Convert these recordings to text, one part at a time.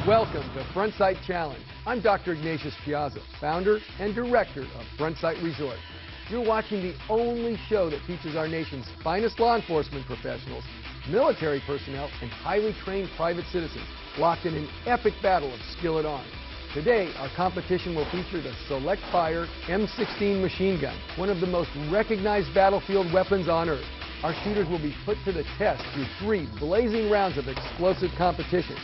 Welcome to Front Sight Challenge. I'm Dr. Ignatius Piazza, founder and director of Front Sight Resort. You're watching the only show that features our nation's finest law enforcement professionals, military personnel, and highly trained private citizens locked in an epic battle of skill at arms. Today, our competition will feature the Select Fire M16 machine gun, one of the most recognized battlefield weapons on Earth. Our shooters will be put to the test through 3 blazing rounds of explosive competition.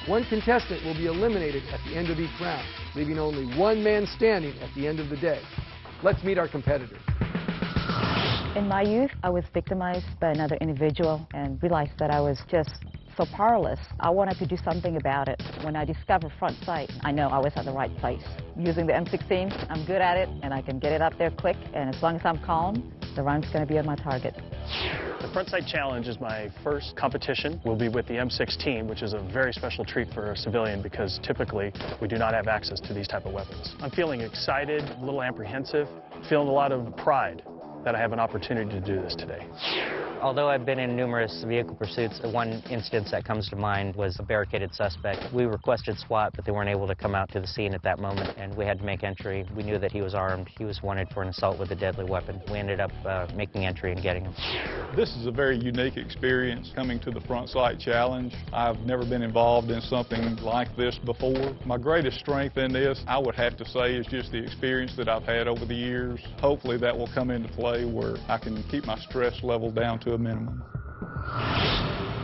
One contestant will be eliminated at the end of each round, leaving only one man standing at the end of the day. Let's meet our competitors. In my youth, I was victimized by another individual and realized that I was just so powerless. I wanted to do something about it. When I discovered Front Sight, I know I was at the right place. Using the M16, I'm good at it, and I can get it up there quick, and as long as I'm calm, the round's going to be on my target. The Front Sight Challenge is my first competition. We'll be with the M16, which is a very special treat for a civilian because typically we do not have access to these type of weapons. I'm feeling excited, a little apprehensive, feeling a lot of pride that I have an opportunity to do this today. Although I've been in numerous vehicle pursuits, the one instance that comes to mind was a barricaded suspect. We requested SWAT, but they weren't able to come out to the scene at that moment, and we had to make entry. We knew that he was armed. He was wanted for an assault with a deadly weapon. We ended up making entry and getting him. This is a very unique experience coming to the Front Sight Challenge. I've never been involved in something like this before. My greatest strength in this, I would have to say, is just the experience that I've had over the years. Hopefully that will come into play where I can keep my stress level down to a minimum.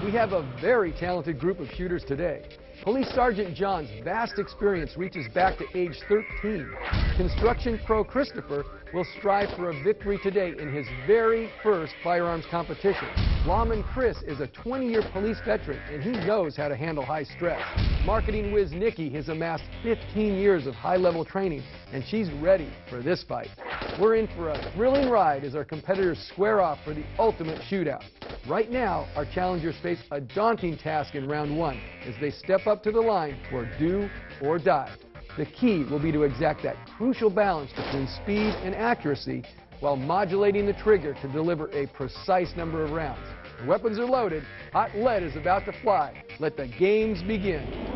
We have a very talented group of shooters today. Police Sergeant John's vast experience reaches back to age 13. Construction pro Christopher will strive for a victory today in his very first firearms competition. Lawman Chris is a 20-year police veteran, and he knows how to handle high stress. Marketing whiz Nikki has amassed 15 years of high-level training, and she's ready for this fight. We're in for a thrilling ride as our competitors square off for the ultimate shootout. Right now, our challengers face a daunting task in round 1 as they step up to the line for do or die. The key will be to exact that crucial balance between speed and accuracy while modulating the trigger to deliver a precise number of rounds. The weapons are loaded, hot lead is about to fly. Let the games begin.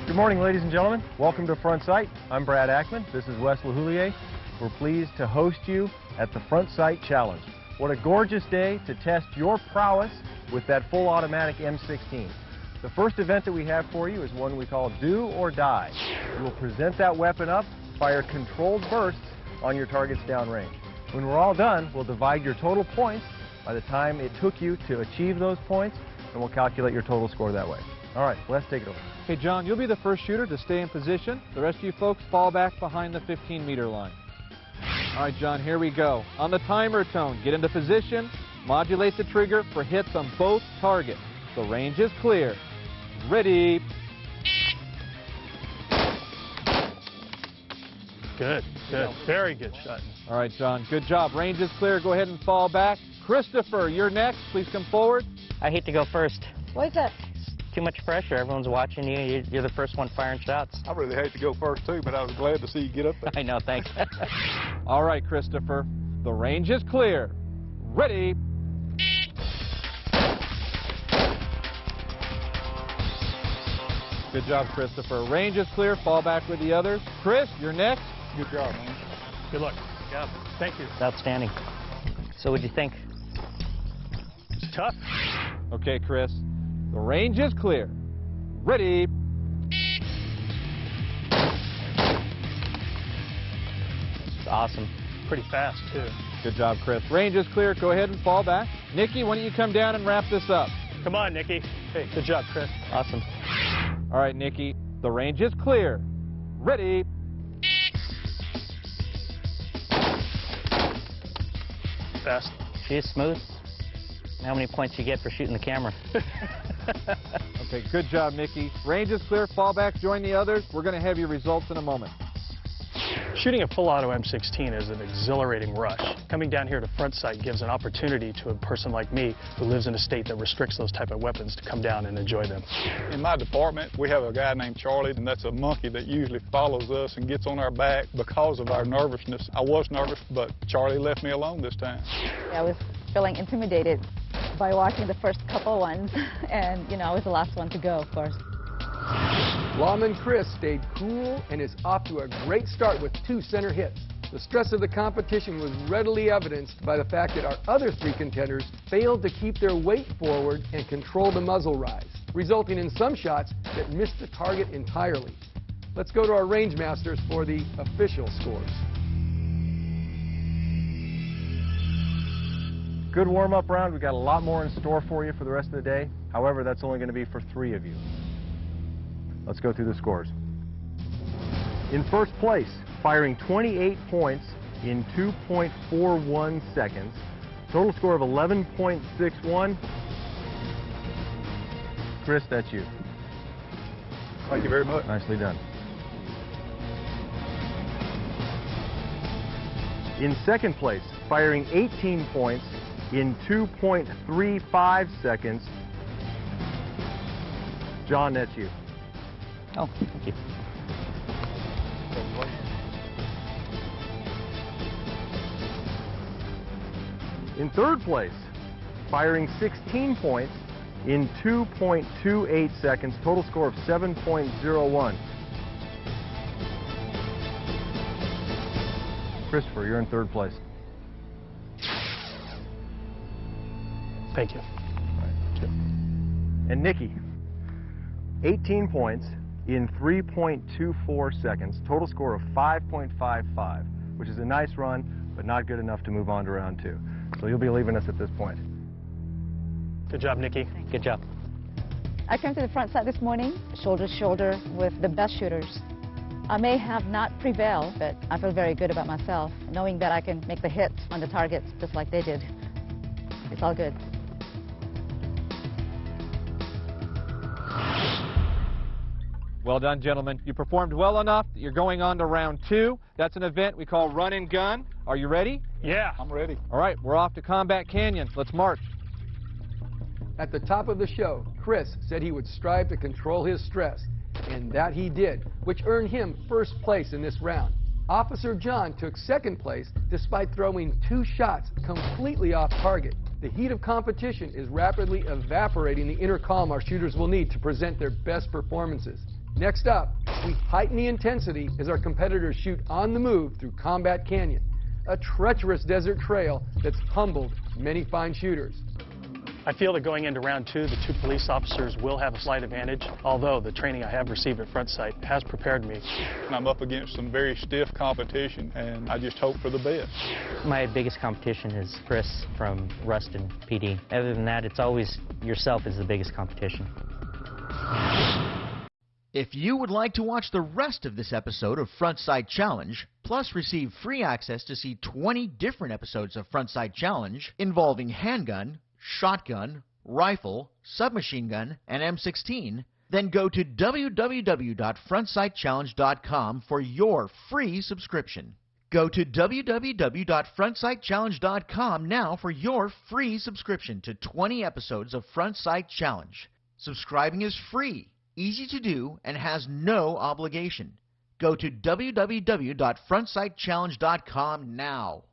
Good morning, ladies and gentlemen. Welcome to Front Sight. I'm Brad Ackman. This is Wes LaHoulier. We're pleased to host you at the Front Sight Challenge. What a gorgeous day to test your prowess with that full automatic M16. The first event that we have for you is one we call Do or Die. You will present that weapon up, fire controlled bursts on your targets downrange. When we're all done, we'll divide your total points by the time it took you to achieve those points, and we'll calculate your total score that way. All right, Wes, take it over. Okay, John, you'll be the first shooter to stay in position. The rest of you folks fall back behind the 15-meter line. All right, John, here we go. On the timer tone, get into position, modulate the trigger for hits on both targets. The range is clear. Ready. Good, good, very good shot. All right, John, good job. Range is clear. Go ahead and fall back. Christopher, you're next. Please come forward. I hate to go first. Why is that? Too much pressure. Everyone's watching you. You're the first one firing shots. I really hate to go first too, but I was glad to see you get up there. I know, thanks. All right, Christopher, the range is clear. Ready. Good job, Christopher. Range is clear. Fall back with the others. Chris, you're next. Good job, man. Good luck. Yeah, thank you. Outstanding. So what'd you think? It's tough. Okay, Chris. The range is clear. Ready. It's awesome. Pretty fast, too. Good job, Chris. Range is clear. Go ahead and fall back. Nikki, why don't you come down and wrap this up? Come on, Nikki. Hey, good job, Chris. Awesome. All right, Nikki. The range is clear. Ready. Fast. She's smooth. How many points you get for shooting the camera? Okay, good job, Nikki. Range is clear. Fall back. Join the others. We're going to have your results in a moment. Shooting a full auto M16 is an exhilarating rush. Coming down here to Front Sight gives an opportunity to a person like me who lives in a state that restricts those type of weapons to come down and enjoy them. In my department, we have a guy named Charlie, and that's a monkey that usually follows us and gets on our back because of our nervousness. I was nervous, but Charlie left me alone this time. I was feeling intimidated by watching the first couple ones, and, you know, I was the last one to go, of course. Lawman Chris stayed cool and is off to a great start with 2 center hits. The stress of the competition was readily evidenced by the fact that our other 3 contenders failed to keep their weight forward and control the muzzle rise, resulting in some shots that missed the target entirely. Let's go to our range masters for the official scores. Good warm-up round. We've got a lot more in store for you for the rest of the day. However, that's only going to be for 3 of you. Let's go through the scores. In first place, firing 28 points in 2.41 seconds. Total score of 11.61. Chris, that's you. Thank you very much. Nicely done. In second place, firing 18 points in 2.35 seconds. John, that's you. Oh, thank you. In third place, firing 16 points in 2.28 seconds. Total score of 7.01. Christopher, you're in third place. Thank you. And Nikki, 18 points in 3.24 seconds. Total score of 5.55, which is a nice run, but not good enough to move on to round 2. So you'll be leaving us at this point. Good job, Nikki. Good job. I came to the front side this morning, shoulder to shoulder with the best shooters. I may have not prevailed, but I feel very good about myself, knowing that I can make the hits on the targets just like they did. It's all good. Well done, gentlemen. You performed well enough that you're going on to round 2. That's an event we call Run and Gun. Are you ready? Yeah. I'm ready. All right, we're off to Combat Canyon. Let's march. At the top of the show, Chris said he would strive to control his stress, and that he did, which earned him first place in this round. Officer John took second place despite throwing 2 shots completely off target. The heat of competition is rapidly evaporating the inner calm our shooters will need to present their best performances. Next up, we heighten the intensity as our competitors shoot on the move through Combat Canyon, a treacherous desert trail that's humbled many fine shooters. I feel that going into round 2, the 2 police officers will have a slight advantage, although the training I have received at Front Sight has prepared me. I'm up against some very stiff competition, and I just hope for the best. My biggest competition is Chris from Ruston PD. Other than that, it's always yourself is the biggest competition. If you would like to watch the rest of this episode of Front Sight Challenge, plus receive free access to see 20 different episodes of Front Sight Challenge involving handgun, shotgun, rifle, submachine gun, and M16, then go to www.frontsightchallenge.com for your free subscription. Go to www.frontsightchallenge.com now for your free subscription to 20 episodes of Front Sight Challenge. Subscribing is free, easy to do, and has no obligation. Go to www.frontsightchallenge.com now.